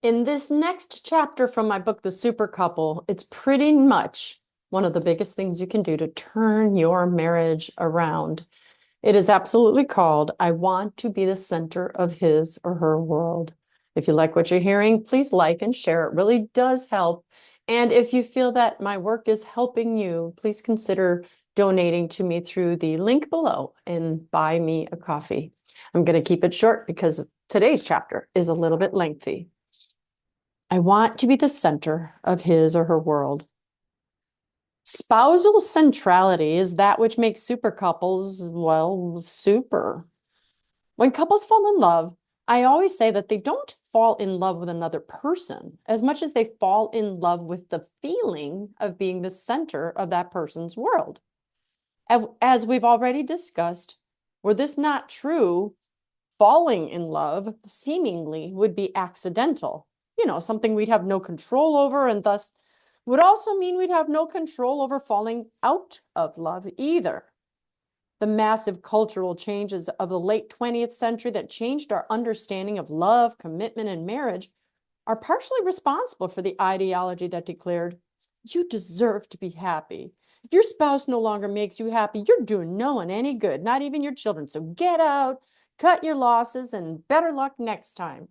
In this next chapter from my book, The Super Couple, it's pretty much one of the biggest things you can do to turn your marriage around. It is absolutely called, I Want to Be the Center of His or Her World. If you like what you're hearing, please like and share. It really does help. And if you feel that my work is helping you, please consider donating to me through the link below and buy me a coffee. I'm going to keep it short because today's chapter is a little bit lengthy. I want to be the center of his or her world. Spousal centrality is that which makes super couples, well, super. When couples fall in love, I always say that they don't fall in love with another person as much as they fall in love with the feeling of being the center of that person's world. As we've already discussed, were this not true, falling in love seemingly would be accidental. Something we'd have no control over, and thus would also mean we'd have no control over falling out of love either. The massive cultural changes of the late 20th century that changed our understanding of love, commitment, and marriage are partially responsible for the ideology that declared, you deserve to be happy. If your spouse no longer makes you happy, you're doing no one any good, not even your children. So get out, cut your losses, and better luck next time.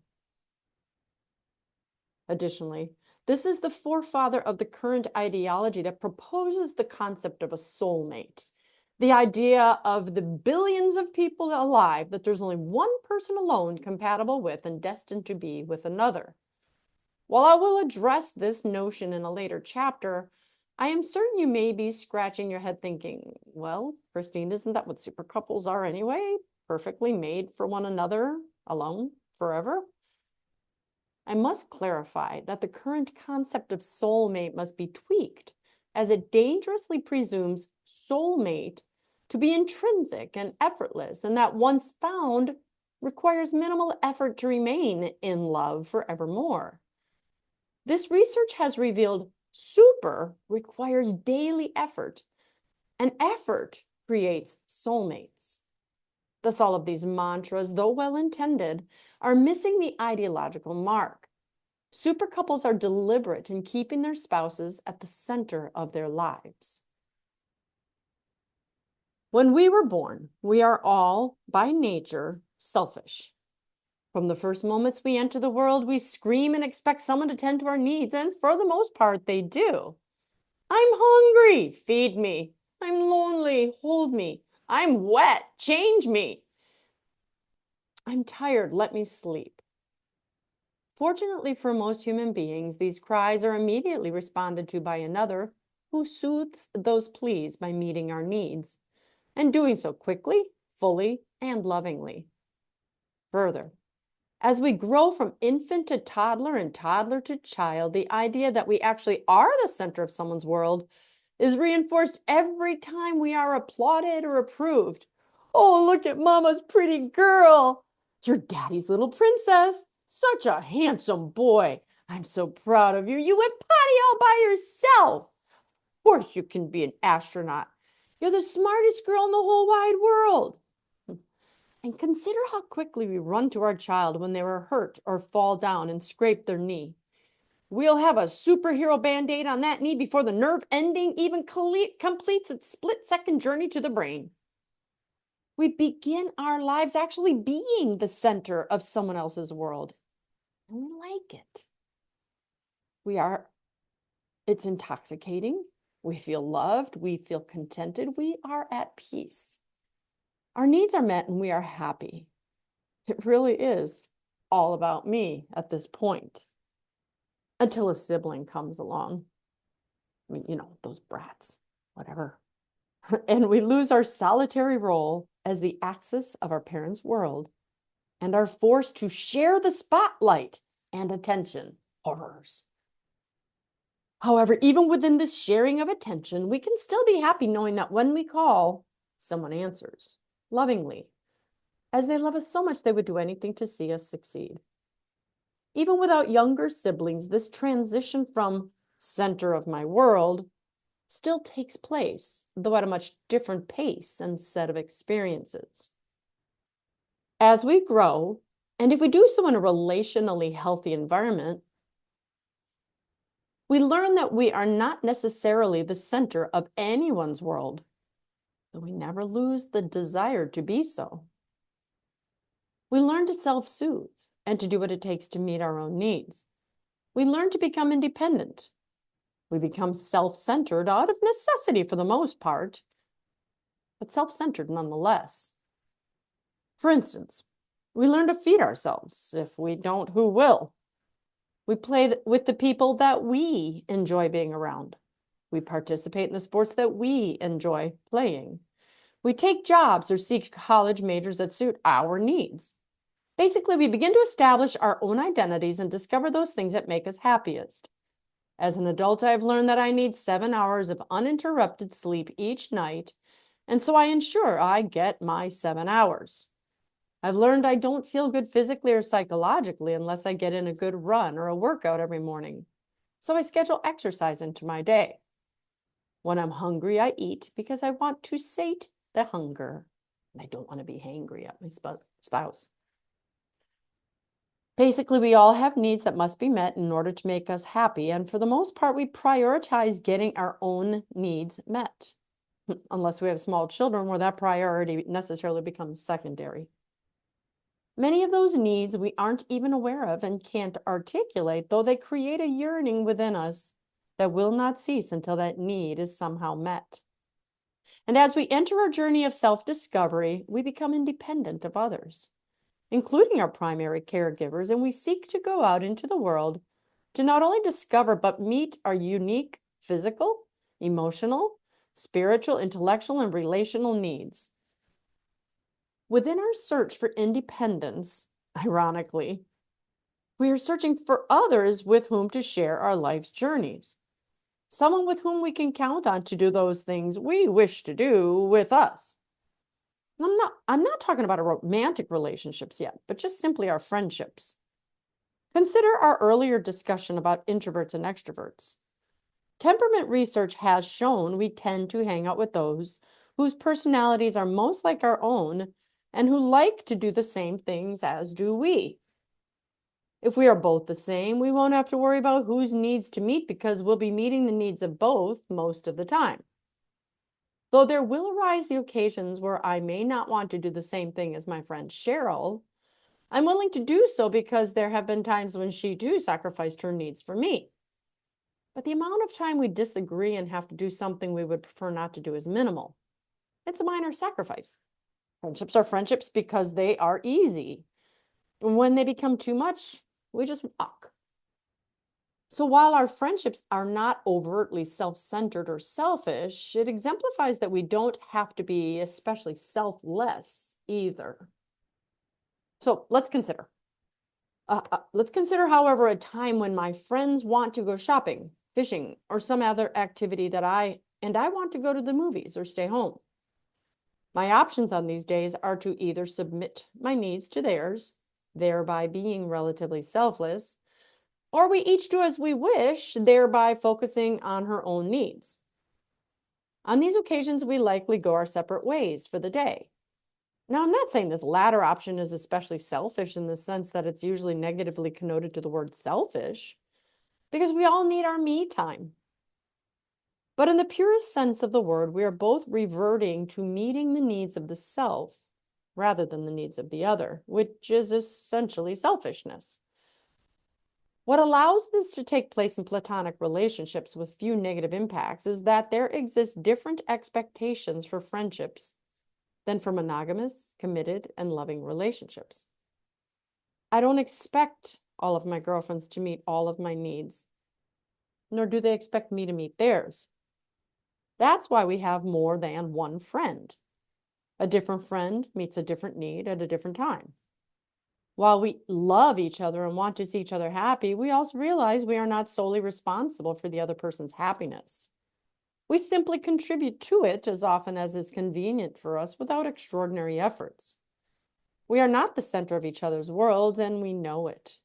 Additionally, this is the forefather of the current ideology that proposes the concept of a soulmate. The idea of the billions of people alive that there's only one person alone compatible with and destined to be with another. While I will address this notion in a later chapter, I am certain you may be scratching your head thinking, well, Christine, isn't that what super couples are anyway? Perfectly made for one another, alone, forever? I must clarify that the current concept of soulmate must be tweaked, as it dangerously presumes soulmate to be intrinsic and effortless, and that once found requires minimal effort to remain in love forevermore. This research has revealed super requires daily effort, and effort creates soulmates. Thus, all of these mantras, though well-intended, are missing the ideological mark. Super couples are deliberate in keeping their spouses at the center of their lives. When we were born, we are all, by nature, selfish. From the first moments we enter the world, we scream and expect someone to tend to our needs, and for the most part, they do. I'm hungry, feed me. I'm lonely, hold me. I'm wet, change me. I'm tired, let me sleep. Fortunately for most human beings, these cries are immediately responded to by another who soothes those pleas by meeting our needs, and doing so quickly, fully, and lovingly. Further, as we grow from infant to toddler and toddler to child, the idea that we actually are the center of someone's world is reinforced every time we are applauded or approved. Oh, look at mama's pretty girl. You're daddy's little princess. Such a handsome boy. I'm so proud of you. You went potty all by yourself. Of course you can be an astronaut. You're the smartest girl in the whole wide world. And consider how quickly we run to our child when they were hurt or fall down and scrape their knee. We'll have a superhero band-aid on that knee before the nerve ending even completes its split-second journey to the brain. We begin our lives actually being the center of someone else's world. And we like it. It's intoxicating. We feel loved. We feel contented. We are at peace. Our needs are met and we are happy. It really is all about me at this point. Until a sibling comes along. I mean, those brats, whatever. And we lose our solitary role as the axis of our parents' world and are forced to share the spotlight and attention. Horrors. However, even within this sharing of attention, we can still be happy knowing that when we call, someone answers lovingly, as they love us so much they would do anything to see us succeed. Even without younger siblings, this transition from center of my world still takes place, though at a much different pace and set of experiences. As we grow And if we do so in a relationally healthy environment, we learn that we are not necessarily the center of anyone's world, but we never lose the desire to be so. We learn to self-soothe and to do what it takes to meet our own needs. We learn to become independent. We become self-centered out of necessity for the most part, but self-centered nonetheless. For instance, we learn to feed ourselves. If we don't, who will? We play with the people that we enjoy being around. We participate in the sports that we enjoy playing. We take jobs or seek college majors that suit our needs. Basically, we begin to establish our own identities and discover those things that make us happiest. As an adult, I've learned that I need 7 hours of uninterrupted sleep each night, and so I ensure I get my 7 hours. I've learned I don't feel good physically or psychologically unless I get in a good run or a workout every morning. So I schedule exercise into my day. When I'm hungry, I eat because I want to sate the hunger. And I don't want to be hangry at my spouse. Basically, we all have needs that must be met in order to make us happy. And for the most part, we prioritize getting our own needs met. Unless we have small children where that priority necessarily becomes secondary. Many of those needs we aren't even aware of and can't articulate, though they create a yearning within us that will not cease until that need is somehow met. And as we enter our journey of self-discovery, we become independent of others, including our primary caregivers, and we seek to go out into the world to not only discover but meet our unique physical, emotional, spiritual, intellectual, and relational needs. Within our search for independence, ironically, we are searching for others with whom to share our life's journeys. Someone with whom we can count on to do those things we wish to do with us. I'm not talking about our romantic relationships yet, but just simply our friendships. Consider our earlier discussion about introverts and extroverts. Temperament research has shown we tend to hang out with those whose personalities are most like our own and who like to do the same things as do we. If we are both the same, we won't have to worry about whose needs to meet because we'll be meeting the needs of both most of the time. Though there will arise the occasions where I may not want to do the same thing as my friend Cheryl, I'm willing to do so because there have been times when she too sacrificed her needs for me. But the amount of time we disagree and have to do something we would prefer not to do is minimal. It's a minor sacrifice. Friendships are friendships because they are easy. And when they become too much, we just walk. So while our friendships are not overtly self-centered or selfish, it exemplifies that we don't have to be especially selfless either. So let's consider. However, a time when my friends want to go shopping, fishing, or some other activity that I want to go to the movies or stay home. My options on these days are to either submit my needs to theirs, thereby being relatively selfless, or we each do as we wish, thereby focusing on her own needs. On these occasions, we likely go our separate ways for the day. Now, I'm not saying this latter option is especially selfish in the sense that it's usually negatively connoted to the word selfish, because we all need our me time. But in the purest sense of the word, we are both reverting to meeting the needs of the self rather than the needs of the other, which is essentially selfishness. What allows this to take place in platonic relationships with few negative impacts is that there exist different expectations for friendships than for monogamous, committed, and loving relationships. I don't expect all of my girlfriends to meet all of my needs, nor do they expect me to meet theirs. That's why we have more than one friend. A different friend meets a different need at a different time. While we love each other and want to see each other happy, we also realize we are not solely responsible for the other person's happiness. We simply contribute to it as often as is convenient for us without extraordinary efforts. We are not the center of each other's worlds, and we know it.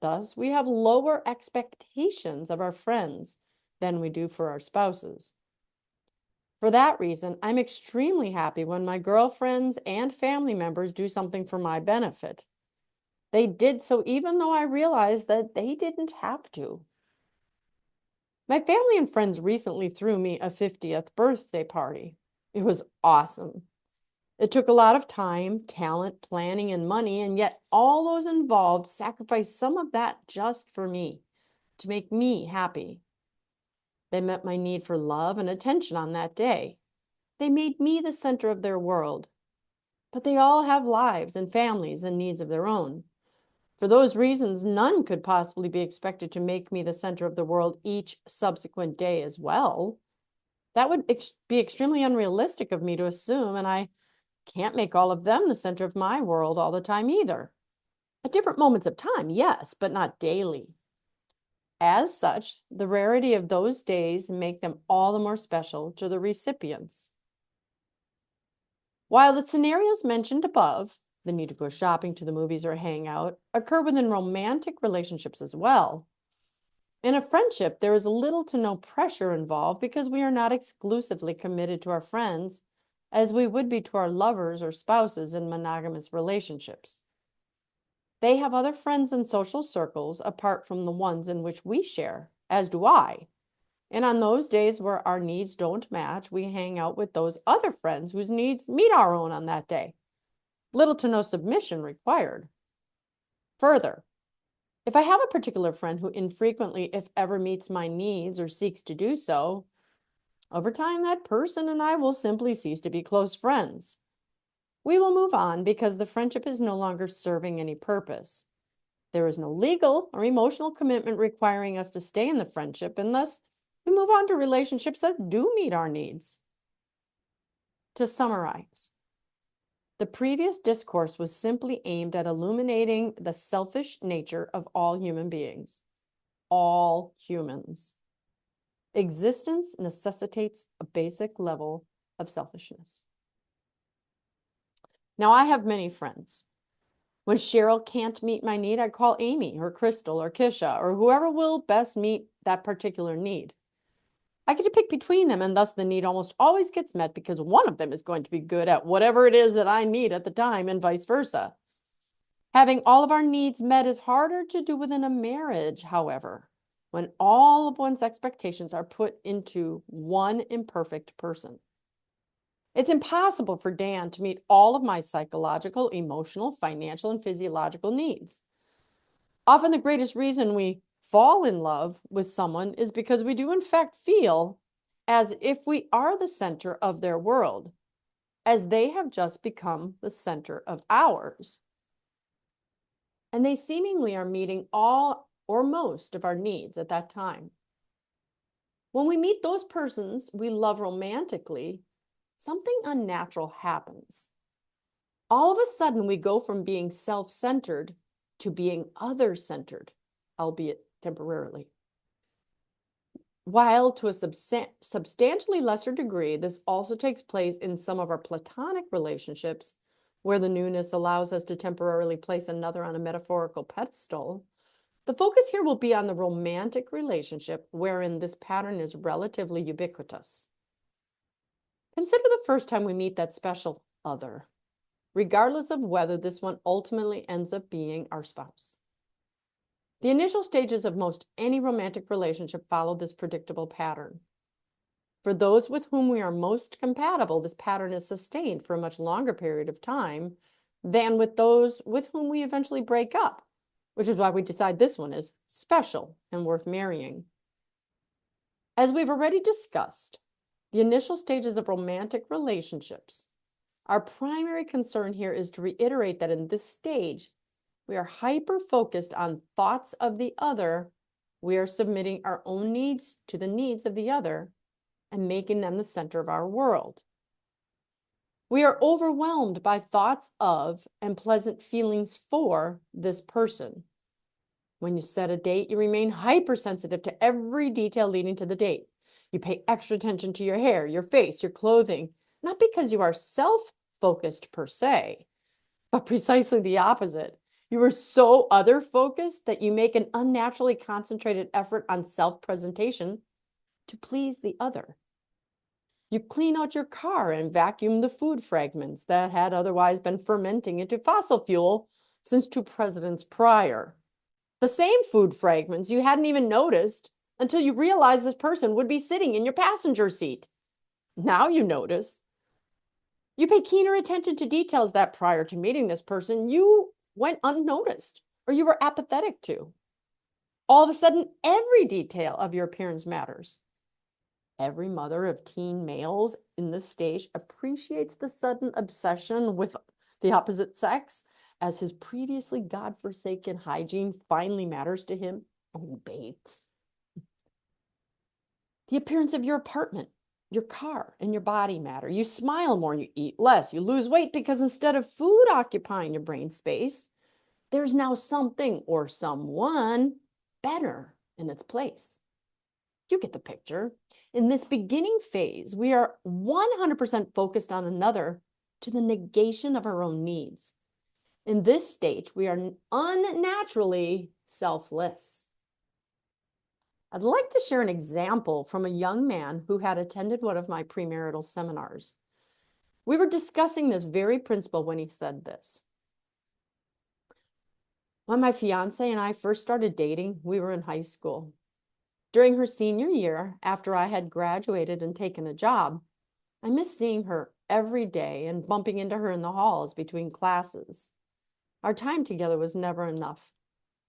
Thus, we have lower expectations of our friends than we do for our spouses. For that reason, I'm extremely happy when my girlfriends and family members do something for my benefit. They did so even though I realized that they didn't have to. My family and friends recently threw me a 50th birthday party. It was awesome. It took a lot of time, talent, planning, and money, and yet all those involved sacrificed some of that just for me, to make me happy. They met my need for love and attention on that day. They made me the center of their world. But they all have lives and families and needs of their own. For those reasons, none could possibly be expected to make me the center of the world each subsequent day as well. That would be extremely unrealistic of me to assume, and I can't make all of them the center of my world all the time either. At different moments of time, yes, but not daily. As such, the rarity of those days make them all the more special to the recipients. While the scenarios mentioned above, the need to go shopping, to the movies, or hang out, occur within romantic relationships as well. In a friendship, there is little to no pressure involved because we are not exclusively committed to our friends as we would be to our lovers or spouses in monogamous relationships. They have other friends and social circles apart from the ones in which we share, as do I. And on those days where our needs don't match, we hang out with those other friends whose needs meet our own on that day. Little to no submission required. Further, if I have a particular friend who infrequently, if ever, meets my needs or seeks to do so, over time that person and I will simply cease to be close friends. We will move on because the friendship is no longer serving any purpose. There is no legal or emotional commitment requiring us to stay in the friendship, and thus we move on to relationships that do meet our needs. To summarize, the previous discourse was simply aimed at illuminating the selfish nature of all human beings. All humans. Existence necessitates a basic level of selfishness. Now, I have many friends. When Cheryl can't meet my need, I call Amy or Crystal or Kisha or whoever will best meet that particular need. I get to pick between them, and thus the need almost always gets met because one of them is going to be good at whatever it is that I need at the time, and vice versa. Having all of our needs met is harder to do within a marriage, however, when all of one's expectations are put into one imperfect person. It's impossible for Dan to meet all of my psychological, emotional, financial, and physiological needs. Often the greatest reason we fall in love with someone is because we do in fact feel as if we are the center of their world, as they have just become the center of ours. And they seemingly are meeting all or most of our needs at that time. When we meet those persons we love romantically, something unnatural happens. All of a sudden, we go from being self-centered to being other-centered, albeit temporarily. While to a substantially lesser degree, this also takes place in some of our platonic relationships, where the newness allows us to temporarily place another on a metaphorical pedestal. The focus here will be on the romantic relationship, wherein this pattern is relatively ubiquitous. Consider the first time we meet that special other, regardless of whether this one ultimately ends up being our spouse. The initial stages of most any romantic relationship follow this predictable pattern. For those with whom we are most compatible, this pattern is sustained for a much longer period of time than with those with whom we eventually break up, which is why we decide this one is special and worth marrying. As we've already discussed, the initial stages of romantic relationships, our primary concern here is to reiterate that in this stage, we are hyper-focused on thoughts of the other. We are submitting our own needs to the needs of the other and making them the center of our world. We are overwhelmed by thoughts of and pleasant feelings for this person. When you set a date, you remain hypersensitive to every detail leading to the date. You pay extra attention to your hair, your face, your clothing, not because you are self-focused per se, but precisely the opposite. You are so other-focused that you make an unnaturally concentrated effort on self-presentation to please the other. You clean out your car and vacuum the food fragments that had otherwise been fermenting into fossil fuel since 2 presidents prior. The same food fragments you hadn't even noticed until you realized this person would be sitting in your passenger seat. Now you notice. You pay keener attention to details that prior to meeting this person, you went unnoticed or you were apathetic to. All of a sudden, every detail of your appearance matters. Every mother of teen males in this stage appreciates the sudden obsession with the opposite sex as his previously godforsaken hygiene finally matters to him. Oh, Bates. The appearance of your apartment, your car, and your body matter. You smile more, you eat less, you lose weight because instead of food occupying your brain space, there's now something or someone better in its place. You get the picture. In this beginning phase, we are 100% focused on another to the negation of our own needs. In this stage, we are unnaturally selfless. I'd like to share an example from a young man who had attended one of my premarital seminars. We were discussing this very principle when he said this. When my fiance and I first started dating, we were in high school. During her senior year, after I had graduated and taken a job, I missed seeing her every day and bumping into her in the halls between classes. Our time together was never enough.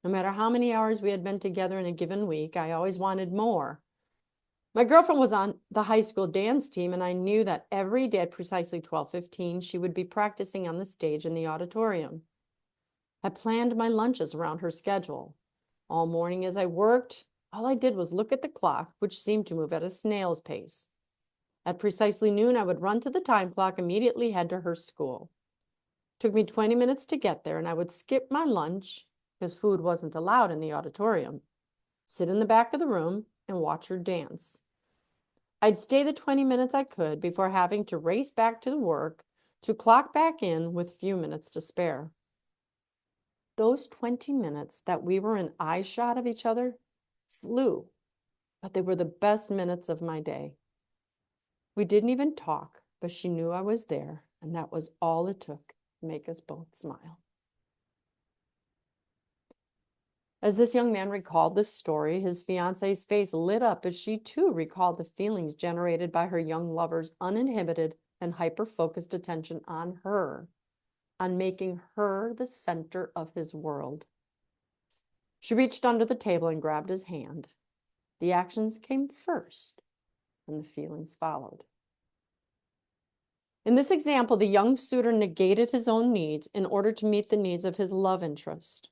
No matter how many hours we had been together in a given week, I always wanted more. My girlfriend was on the high school dance team, and I knew that every day at precisely 12:15, she would be practicing on the stage in the auditorium. I planned my lunches around her schedule. All morning as I worked, all I did was look at the clock, which seemed to move at a snail's pace. At precisely noon, I would run to the time clock, immediately head to her school. It took me 20 minutes to get there, and I would skip my lunch because food wasn't allowed in the auditorium, sit in the back of the room, and watch her dance. I'd stay the 20 minutes I could before having to race back to the work to clock back in with few minutes to spare. Those 20 minutes that we were in eyeshot of each other flew, but they were the best minutes of my day. We didn't even talk, but she knew I was there, and that was all it took to make us both smile. As this young man recalled this story, his fiance's face lit up as she too recalled the feelings generated by her young lover's uninhibited and hyper-focused attention on her, on making her the center of his world. She reached under the table and grabbed his hand. The actions came first, and the feelings followed. In this example, the young suitor negated his own needs in order to meet the needs of his love interest.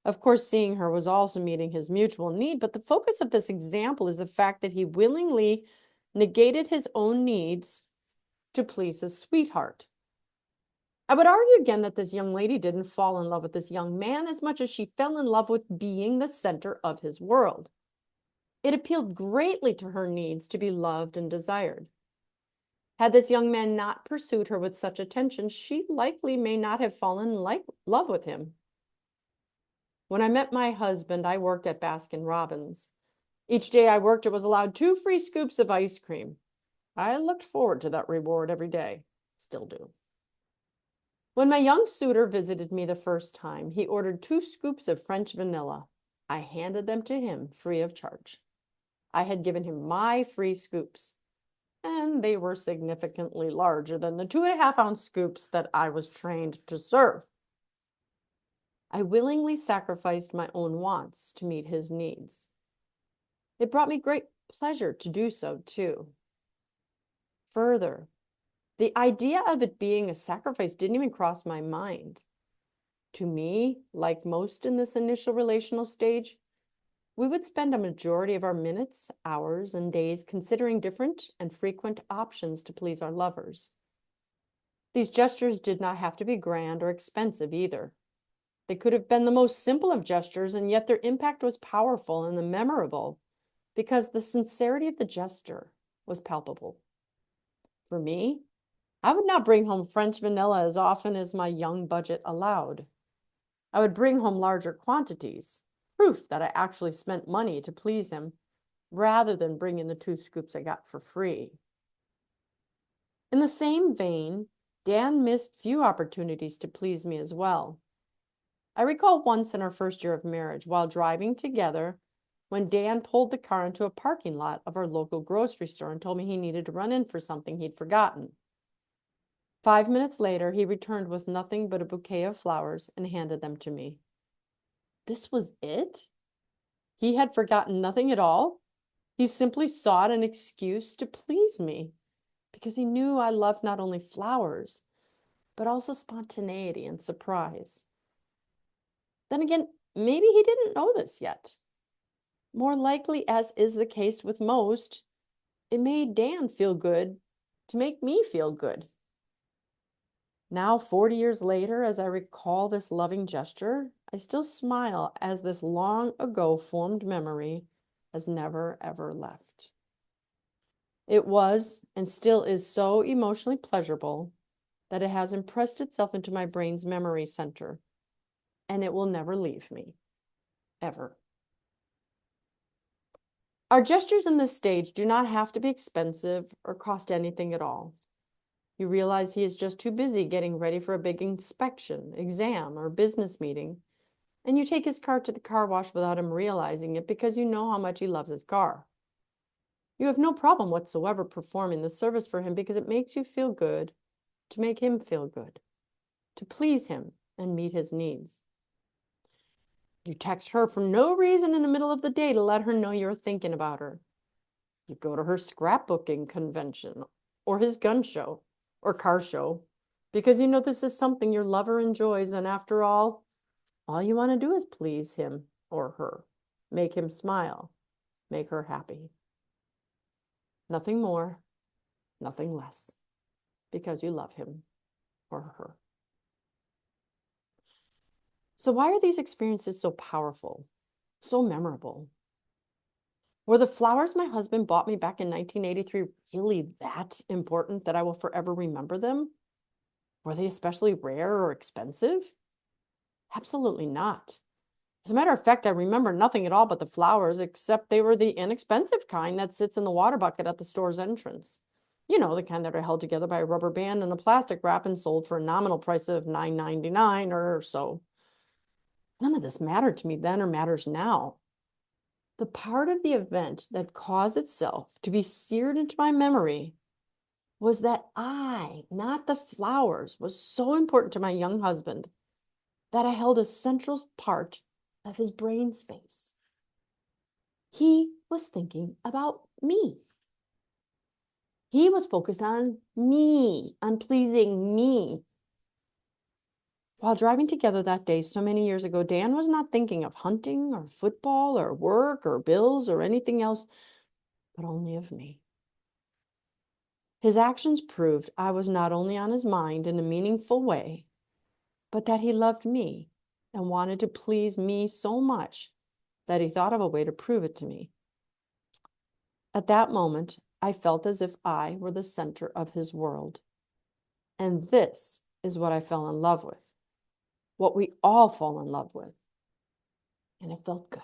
Of course, seeing her was also meeting his mutual need, but the focus of this example is the fact that he willingly negated his own needs to please his sweetheart. I would argue again that this young lady didn't fall in love with this young man as much as she fell in love with being the center of his world. It appealed greatly to her needs to be loved and desired. Had this young man not pursued her with such attention, she likely may not have fallen in love with him. When I met my husband, I worked at Baskin-Robbins. Each day I worked, I was allowed 2 free scoops of ice cream. I looked forward to that reward every day. Still do. When my young suitor visited me the first time, he ordered 2 scoops of French vanilla. I handed them to him free of charge. I had given him my free scoops, and they were significantly larger than the 2.5-ounce scoops that I was trained to serve. I willingly sacrificed my own wants to meet his needs. It brought me great pleasure to do so, too. Further, the idea of it being a sacrifice didn't even cross my mind. To me, like most in this initial relational stage, we would spend a majority of our minutes, hours, and days considering different and frequent options to please our lovers. These gestures did not have to be grand or expensive either. They could have been the most simple of gestures, and yet their impact was powerful and memorable because the sincerity of the gesture was palpable. For me, I would not bring home French vanilla as often as my young budget allowed. I would bring home larger quantities, proof that I actually spent money to please him, rather than bring in the 2 scoops I got for free. In the same vein, Dan missed few opportunities to please me as well. I recall once in our first year of marriage, while driving together, when Dan pulled the car into a parking lot of our local grocery store and told me he needed to run in for something he'd forgotten. 5 minutes later, he returned with nothing but a bouquet of flowers and handed them to me. This was it? He had forgotten nothing at all? He simply sought an excuse to please me because he knew I loved not only flowers, but also spontaneity and surprise. Then again, maybe he didn't know this yet. More likely, as is the case with most, it made Dan feel good to make me feel good. Now, 40 years later, as I recall this loving gesture, I still smile as this long ago formed memory has never, ever left. It was and still is so emotionally pleasurable that it has impressed itself into my brain's memory center, and it will never leave me, ever. Our gestures in this stage do not have to be expensive or cost anything at all. You realize he is just too busy getting ready for a big inspection, exam, or business meeting, and you take his car to the car wash without him realizing it because you know how much he loves his car. You have no problem whatsoever performing the service for him because it makes you feel good to make him feel good, to please him and meet his needs. You text her for no reason in the middle of the day to let her know you're thinking about her. You go to her scrapbooking convention or his gun show or car show because you know this is something your lover enjoys, and after all you want to do is please him or her, make him smile, make her happy. Nothing more, nothing less, because you love him or her. So why are these experiences so powerful, so memorable? Were the flowers my husband bought me back in 1983 really that important that I will forever remember them? Were they especially rare or expensive? Absolutely not. As a matter of fact, I remember nothing at all but the flowers, except they were the inexpensive kind that sits in the water bucket at the store's entrance. You know, the kind that are held together by a rubber band and a plastic wrap and sold for a nominal price of $9.99 or so. None of this mattered to me then or matters now. The part of the event that caused itself to be seared into my memory was that I, not the flowers, was so important to my young husband that I held a central part of his brain space. He was thinking about me. He was focused on me, on pleasing me. While driving together that day so many years ago, Dan was not thinking of hunting or football or work or bills or anything else, but only of me. His actions proved I was not only on his mind in a meaningful way, but that he loved me and wanted to please me so much that he thought of a way to prove it to me. At that moment, I felt as if I were the center of his world. And this is what I fell in love with, what we all fall in love with. And it felt good.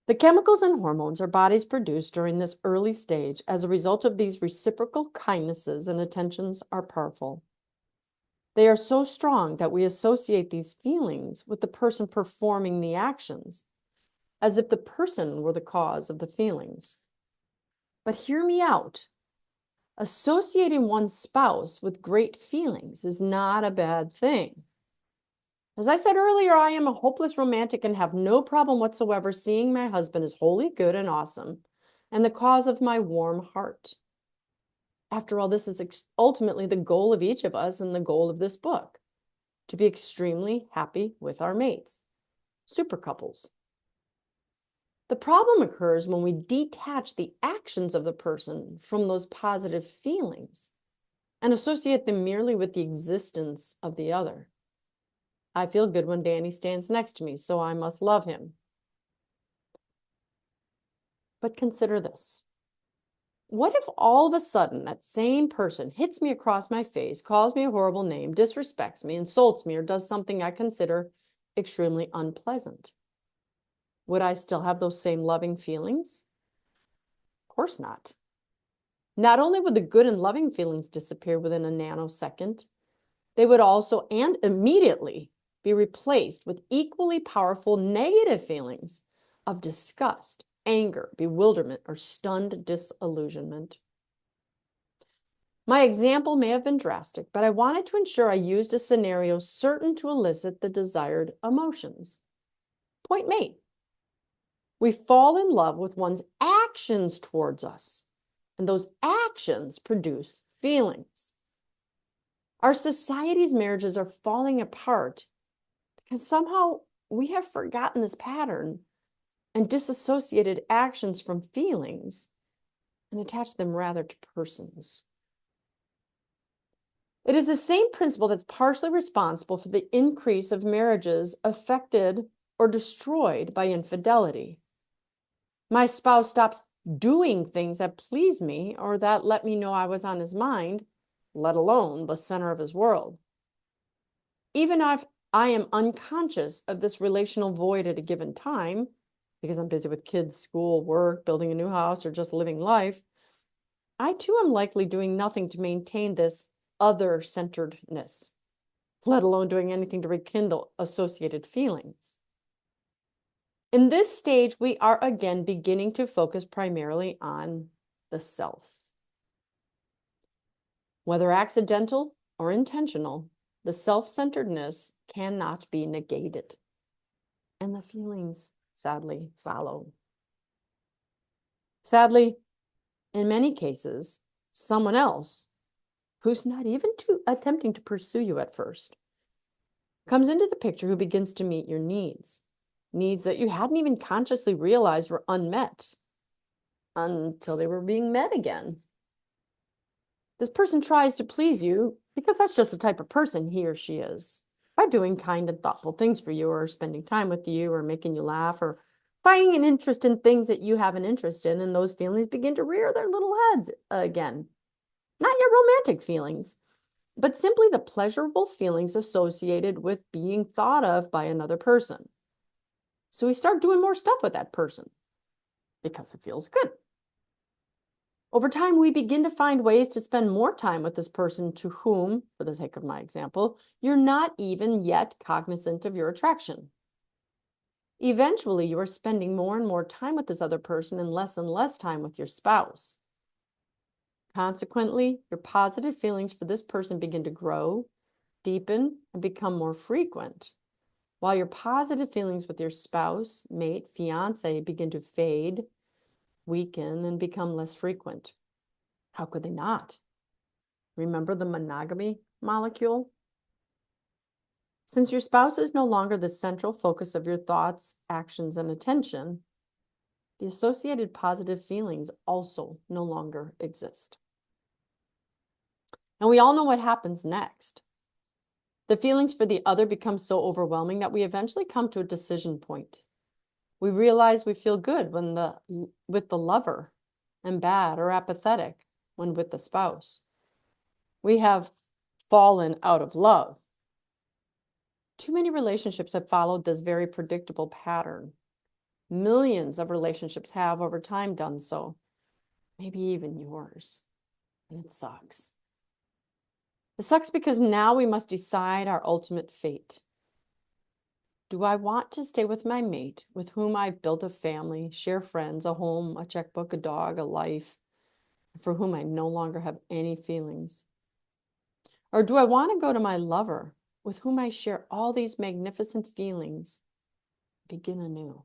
The chemicals and hormones our bodies produce during this early stage as a result of these reciprocal kindnesses and attentions are powerful. They are so strong that we associate these feelings with the person performing the actions, as if the person were the cause of the feelings. But hear me out. Associating one's spouse with great feelings is not a bad thing. As I said earlier, I am a hopeless romantic and have no problem whatsoever seeing my husband as wholly good and awesome and the cause of my warm heart. After all, this is ultimately the goal of each of us and the goal of this book, to be extremely happy with our mates, super couples. The problem occurs when we detach the actions of the person from those positive feelings and associate them merely with the existence of the other. I feel good when Danny stands next to me, so I must love him. But consider this. What if all of a sudden that same person hits me across my face, calls me a horrible name, disrespects me, insults me, or does something I consider extremely unpleasant? Would I still have those same loving feelings? Of course not. Not only would the good and loving feelings disappear within a nanosecond, they would also and immediately be replaced with equally powerful negative feelings of disgust, anger, bewilderment, or stunned disillusionment. My example may have been drastic, but I wanted to ensure I used a scenario certain to elicit the desired emotions. Point made. We fall in love with one's actions towards us, and those actions produce feelings. Our society's marriages are falling apart because somehow we have forgotten this pattern and disassociated actions from feelings and attached them rather to persons. It is the same principle that's partially responsible for the increase of marriages affected or destroyed by infidelity. My spouse stops doing things that please me or that let me know I was on his mind, let alone the center of his world. Even if I am unconscious of this relational void at a given time, because I'm busy with kids, school, work, building a new house, or just living life, I too am likely doing nothing to maintain this other-centeredness, let alone doing anything to rekindle associated feelings. In this stage, we are again beginning to focus primarily on the self. Whether accidental or intentional, the self-centeredness cannot be negated, and the feelings sadly follow. Sadly, in many cases, someone else who's not even attempting to pursue you at first comes into the picture who begins to meet your needs that you hadn't even consciously realized were unmet until they were being met again. This person tries to please you because that's just the type of person he or she is, by doing kind and thoughtful things for you, or spending time with you, or making you laugh, or finding an interest in things that you have an interest in, and those feelings begin to rear their little heads again. Not your romantic feelings, but simply the pleasurable feelings associated with being thought of by another person. So we start doing more stuff with that person because it feels good. Over time, we begin to find ways to spend more time with this person to whom, for the sake of my example, you're not even yet cognizant of your attraction. Eventually, you are spending more and more time with this other person and less time with your spouse. Consequently, your positive feelings for this person begin to grow, deepen, and become more frequent, while your positive feelings with your spouse, mate, fiance begin to fade, weaken, and become less frequent. How could they not? Remember the monogamy molecule? Since your spouse is no longer the central focus of your thoughts, actions, and attention, the associated positive feelings also no longer exist. And we all know what happens next. The feelings for the other become so overwhelming that we eventually come to a decision point. We realize we feel good with the lover and bad or apathetic when with the spouse. We have fallen out of love. Too many relationships have followed this very predictable pattern. Millions of relationships have over time done so, maybe even yours, and it sucks. It sucks because now we must decide our ultimate fate. Do I want to stay with my mate, with whom I've built a family, share friends, a home, a checkbook, a dog, a life, for whom I no longer have any feelings? Or do I want to go to my lover, with whom I share all these magnificent feelings, begin anew?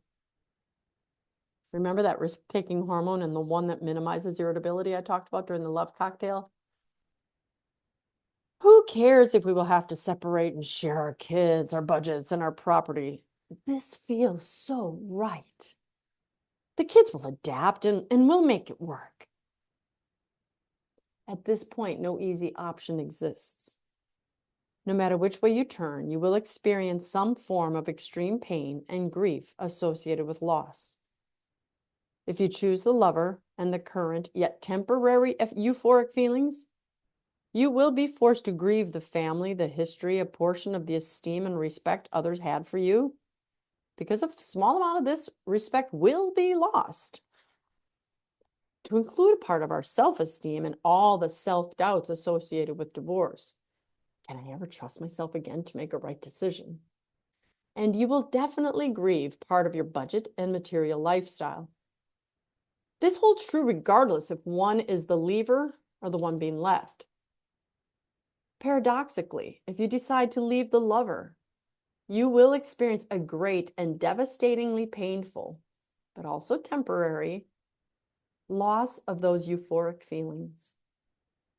Remember that risk-taking hormone and the one that minimizes irritability I talked about during the love cocktail? Who cares if we will have to separate and share our kids, our budgets, and our property? This feels so right. The kids will adapt and we'll make it work. At this point, no easy option exists. No matter which way you turn, you will experience some form of extreme pain and grief associated with loss. If you choose the lover and the current yet temporary euphoric feelings, you will be forced to grieve the family, the history, a portion of the esteem and respect others had for you, because a small amount of this respect will be lost. To include a part of our self-esteem and all the self-doubts associated with divorce. Can I ever trust myself again to make a right decision? And you will definitely grieve part of your budget and material lifestyle. This holds true regardless if one is the lever or the one being left. Paradoxically, if you decide to leave the lover, you will experience a great and devastatingly painful, but also temporary, loss of those euphoric feelings.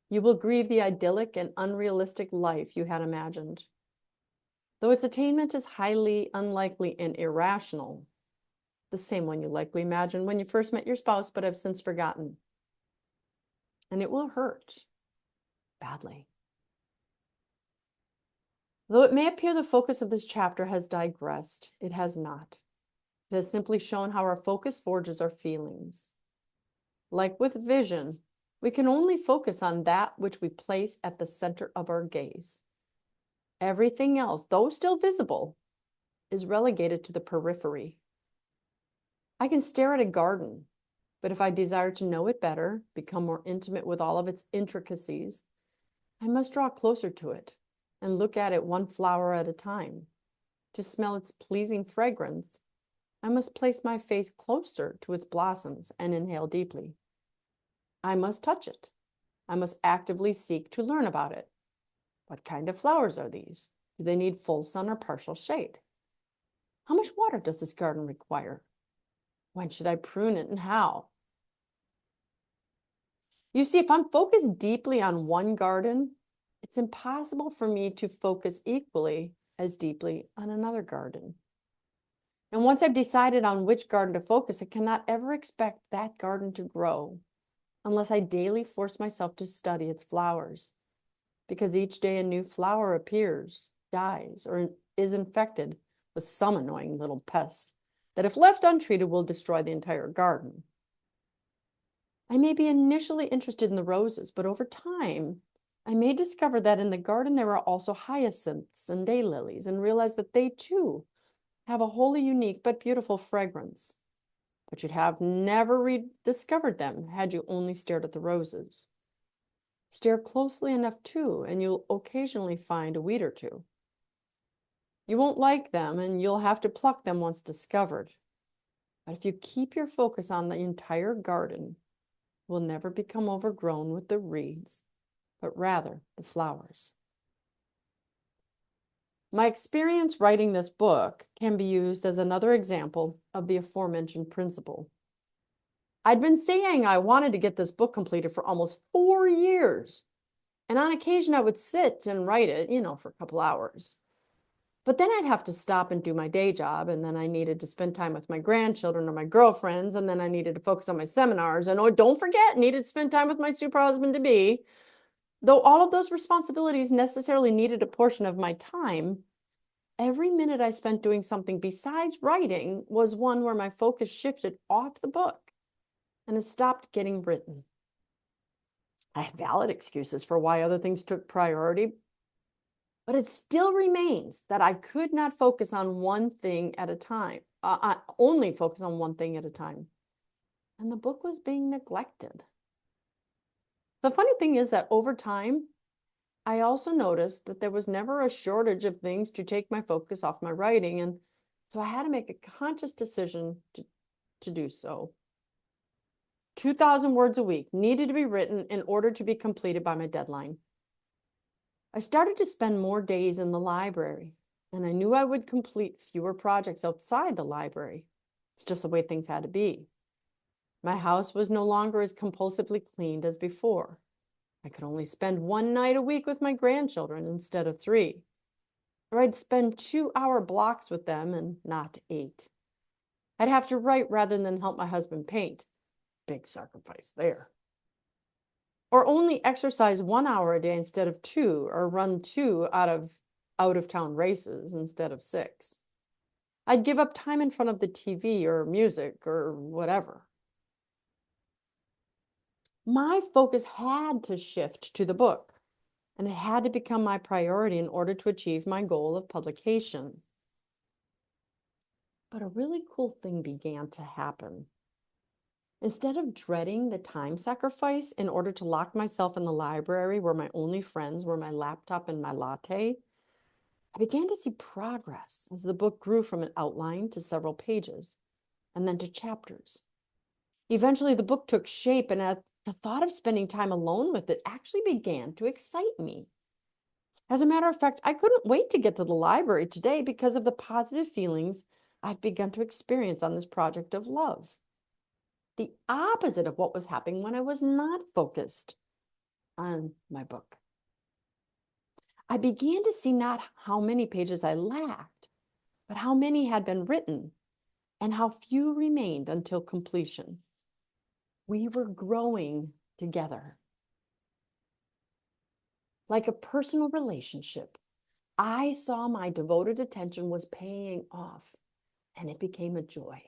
You will grieve the idyllic and unrealistic life you had imagined. Though its attainment is highly unlikely and irrational, the same one you likely imagined when you first met your spouse but have since forgotten. And it will hurt badly. Though it may appear the focus of this chapter has digressed, it has not. It has simply shown how our focus forges our feelings. Like with vision, we can only focus on that which we place at the center of our gaze. Everything else, though still visible, is relegated to the periphery. I can stare at a garden, but if I desire to know it better, become more intimate with all of its intricacies, I must draw closer to it and look at it one flower at a time. To smell its pleasing fragrance, I must place my face closer to its blossoms and inhale deeply. I must touch it. I must actively seek to learn about it. What kind of flowers are these? Do they need full sun or partial shade? How much water does this garden require? When should I prune it and how? You see, if I'm focused deeply on one garden, it's impossible for me to focus equally as deeply on another garden. And once I've decided on which garden to focus, I cannot ever expect that garden to grow unless I daily force myself to study its flowers. Because each day a new flower appears, dies, or is infected with some annoying little pest that, if left untreated, will destroy the entire garden. I may be initially interested in the roses, but over time, I may discover that in the garden there are also hyacinths and daylilies, and realize that they too have a wholly unique but beautiful fragrance. But you'd have never rediscovered them had you only stared at the roses. Stare closely enough too, and you'll occasionally find a weed or two. You won't like them, and you'll have to pluck them once discovered. But if you keep your focus on the entire garden, it will never become overgrown with the reeds, but rather the flowers. My experience writing this book can be used as another example of the aforementioned principle. I'd been saying I wanted to get this book completed for almost 4 years. And on occasion, I would sit and write it, for a couple hours. But then I'd have to stop and do my day job. And then I needed to spend time with my grandchildren or my girlfriends. And then I needed to focus on my seminars. And oh, don't forget, needed to spend time with my super husband-to-be. Though all of those responsibilities necessarily needed a portion of my time, every minute I spent doing something besides writing was one where my focus shifted off the book and it stopped getting written. I have valid excuses for why other things took priority, but it still remains that I could not focus on one thing at a time, only focus on one thing at a time. And the book was being neglected. The funny thing is that over time, I also noticed that there was never a shortage of things to take my focus off my writing, and so I had to make a conscious decision to do so. 2,000 words a week needed to be written in order to be completed by my deadline. I started to spend more days in the library, and I knew I would complete fewer projects outside the library. It's just the way things had to be. My house was no longer as compulsively cleaned as before. I could only spend one night a week with my grandchildren instead of 3. Or I'd spend 2-hour blocks with them and not 8. I'd have to write rather than help my husband paint. Big sacrifice there. Or only exercise 1 hour a day instead of 2, or run 2 out-of-town races instead of 6. I'd give up time in front of the TV or music or whatever. My focus had to shift to the book, and it had to become my priority in order to achieve my goal of publication. But a really cool thing began to happen. Instead of dreading the time sacrifice in order to lock myself in the library where my only friends were my laptop and my latte, I began to see progress as the book grew from an outline to several pages and then to chapters. Eventually, the book took shape, and the thought of spending time alone with it actually began to excite me. As a matter of fact, I couldn't wait to get to the library today because of the positive feelings I've begun to experience on this project of love. The opposite of what was happening when I was not focused on my book. I began to see not how many pages I lacked, but how many had been written and how few remained until completion. We were growing together. Like a personal relationship, I saw my devoted attention was paying off, and it became a joy.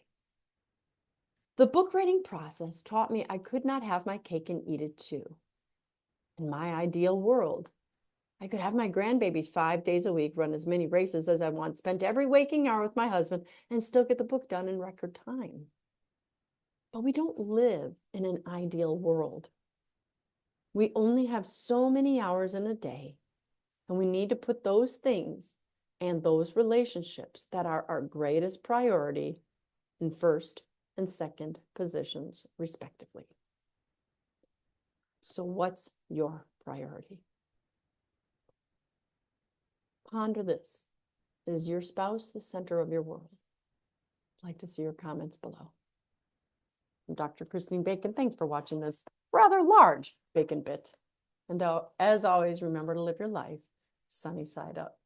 The book writing process taught me I could not have my cake and eat it too. In my ideal world, I could have my grandbabies 5 days a week, run as many races as I want, spend every waking hour with my husband, and still get the book done in record time. But we don't live in an ideal world. We only have so many hours in a day, and we need to put those things and those relationships that are our greatest priority in first and second positions, respectively. So what's your priority? Ponder this. Is your spouse the center of your world? I'd like to see your comments below. I'm Dr. Christine Bacon. Thanks for watching this rather large bacon bit. And as always, remember to live your life sunny side up.